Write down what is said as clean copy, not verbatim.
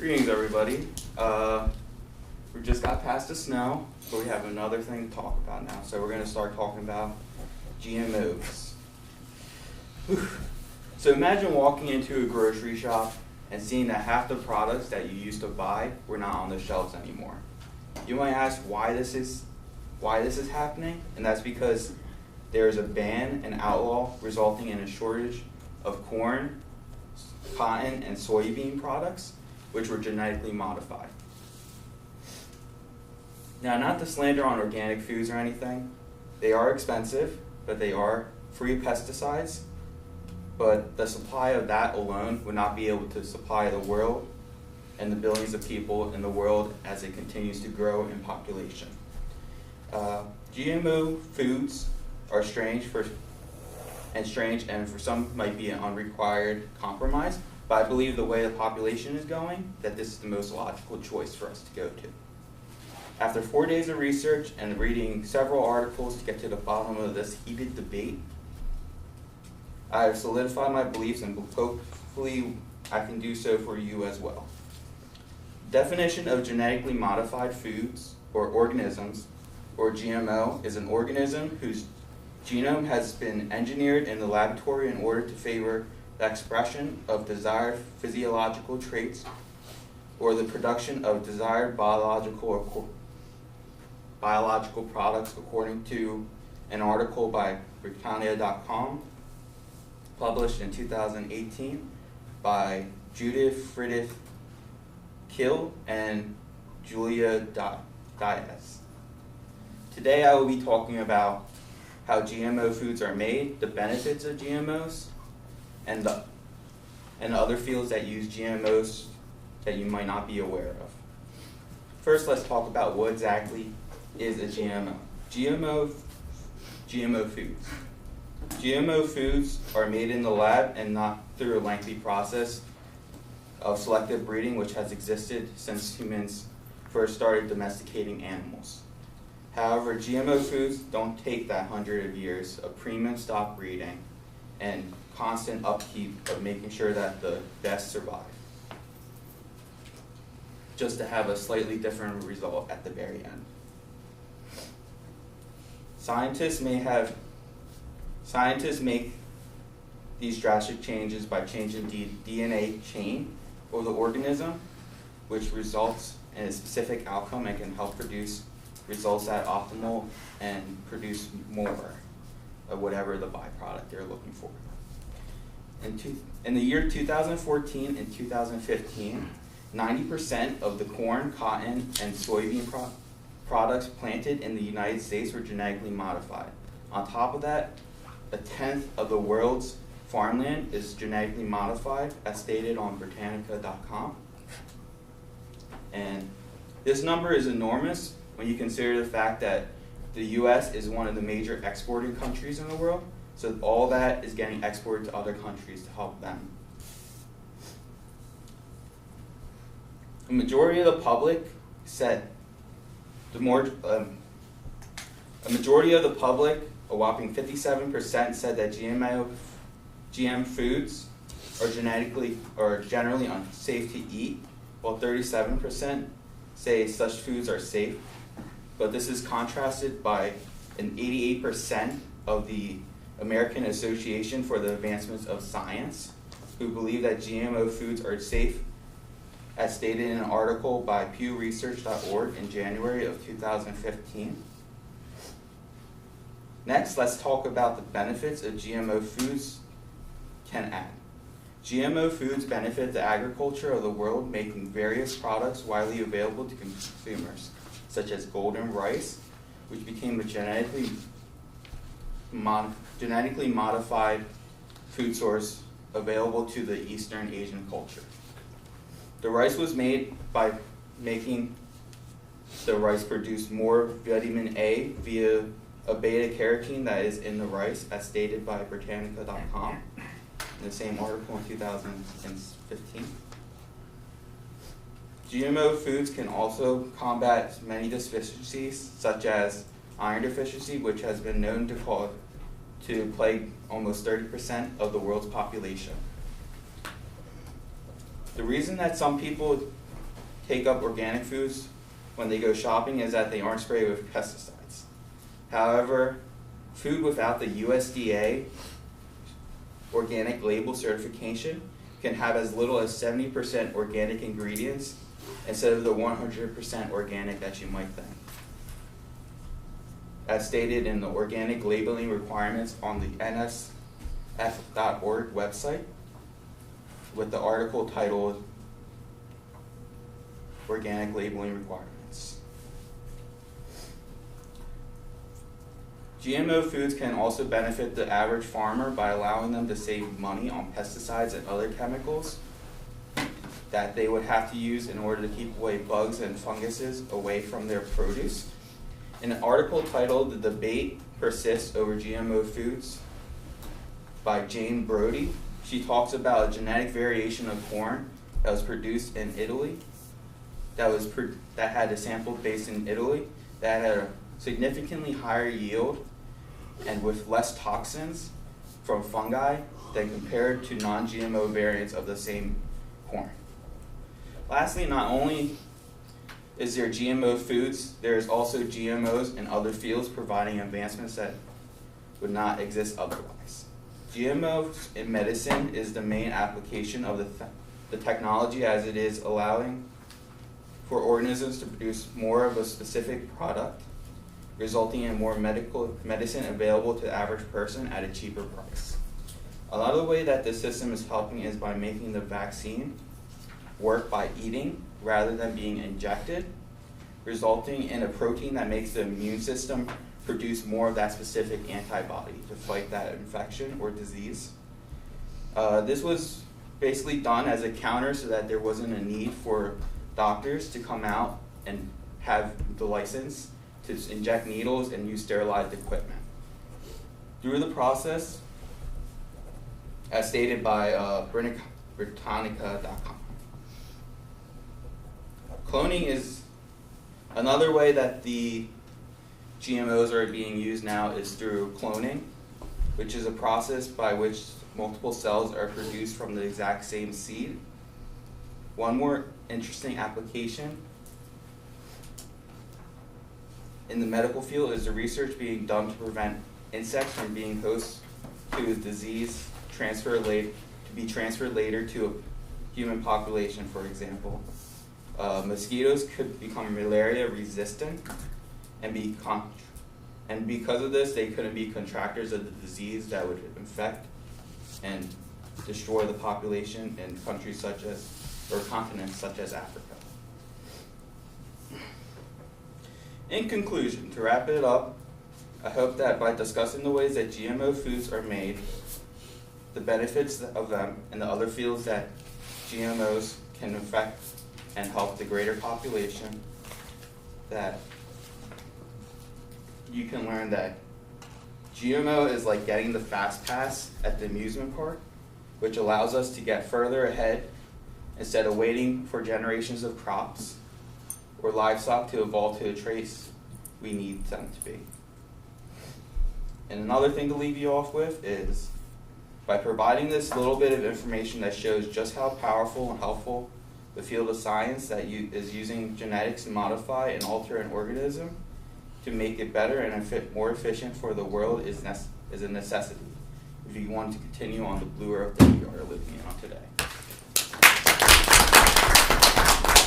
Greetings, everybody. We just got past the snow, but we have another thing to talk about now. So we're going to start talking about GMOs. Whew. So imagine walking into a grocery shop and seeing that half the products that you used to buy were not on the shelves anymore. You might ask why this is happening, and that's because there is a ban and outlaw resulting in a shortage of corn, cotton, and soybean products, which were genetically modified. Now, not to slander on organic foods or anything, they are expensive, but they are free of pesticides, but the supply of that alone would not be able to supply the world and the billions of people in the world as it continues to grow in population. GMO foods are strange and for some might be an unrequired compromise, but I believe the way the population is going, that this is the most logical choice for us to go to. After 4 days of research and reading several articles to get to the bottom of this heated debate, I have solidified my beliefs and hopefully I can do so for you as well. Definition of genetically modified foods or organisms, or GMO, is an organism whose genome has been engineered in the laboratory in order to favor the expression of desired physiological traits or the production of desired biological products, according to an article by Britannia.com published in 2018 by Judith Friedrich Kill and Julia Diaz. Today I will be talking about how GMO foods are made, the benefits of GMOs, and other fields that use GMOs that you might not be aware of. First, let's talk about what exactly is a GMO. GMO foods. GMO foods are made in the lab and not through a lengthy process of selective breeding, which has existed since humans first started domesticating animals. However, GMO foods don't take that 100 years of premium stock breeding and constant upkeep of making sure that the best survive, just to have a slightly different result at the very end. Scientists make these drastic changes by changing the DNA chain of the organism, which results in a specific outcome and can help produce results that are optimal and produce more of whatever the byproduct they're looking for. In the year 2014 and 2015, 90% of the corn, cotton, and soybean products planted in the United States were genetically modified. On top of that, a tenth of the world's farmland is genetically modified, as stated on Britannica.com. And this number is enormous when you consider the fact that the U.S. is one of the major exporting countries in the world, so all that is getting exported to other countries to help them. The majority of the public a whopping 57% said that GM foods are generally unsafe to eat, while 37% say such foods are safe. But this is contrasted by an 88% of the American Association for the Advancement of Science, who believe that GMO foods are safe, as stated in an article by PewResearch.org in January of 2015. Next, let's talk about the benefits of GMO foods can add. GMO foods benefit the agriculture of the world, making various products widely available to consumers, such as golden rice, which became a genetically modified food source available to the Eastern Asian culture. The rice was made by making the rice produce more vitamin A via a beta-carotene that is in the rice, as stated by Britannica.com in the same article in 2015. GMO foods can also combat many deficiencies, such as iron deficiency, which has been known to plague almost 30% of the world's population. The reason that some people take up organic foods when they go shopping is that they aren't sprayed with pesticides. However, food without the USDA organic label certification can have as little as 70% organic ingredients instead of the 100% organic that you might think. As stated in the organic labeling requirements on the nsf.org website, with the article titled Organic Labeling Requirements. GMO foods can also benefit the average farmer by allowing them to save money on pesticides and other chemicals that they would have to use in order to keep away bugs and funguses away from their produce. In an article titled "The Debate Persists Over GMO Foods" by Jane Brody, she talks about a genetic variation of corn that was produced in Italy, that had a sample based in Italy, that had a significantly higher yield and with less toxins from fungi than compared to non-GMO variants of the same corn. Lastly, not only is there GMO foods, there is also GMOs in other fields providing advancements that would not exist otherwise. GMOs in medicine is the main application of the technology, as it is allowing for organisms to produce more of a specific product, resulting in more medicine available to the average person at a cheaper price. Another way that this system is helping is by making the vaccine work by eating rather than being injected, resulting in a protein that makes the immune system produce more of that specific antibody to fight that infection or disease. This was basically done as a counter so that there wasn't a need for doctors to come out and have the license to inject needles and use sterilized equipment. Through the process, as stated by Britannica.com. Cloning is another way that the GMOs are being used now is through cloning, which is a process by which multiple cells are produced from the exact same seed. One more interesting application in the medical field is the research being done to prevent insects from being host to a disease to be transferred later to a human population, for example. Mosquitoes could become malaria resistant and because of this, they couldn't be contractors of the disease that would infect and destroy the population in countries such as, or continents such as Africa. In conclusion, to wrap it up, I hope that by discussing the ways that GMO foods are made, the benefits of them, and the other fields that GMOs can affect and help the greater population, that you can learn that GMO is like getting the fast pass at the amusement park, which allows us to get further ahead instead of waiting for generations of crops or livestock to evolve to the traits we need them to be. And another thing to leave you off with is, by providing this little bit of information that shows just how powerful and helpful the field of science that is using genetics to modify and alter an organism to make it better and more efficient for the world is a necessity if you want to continue on the blue earth that we are living in.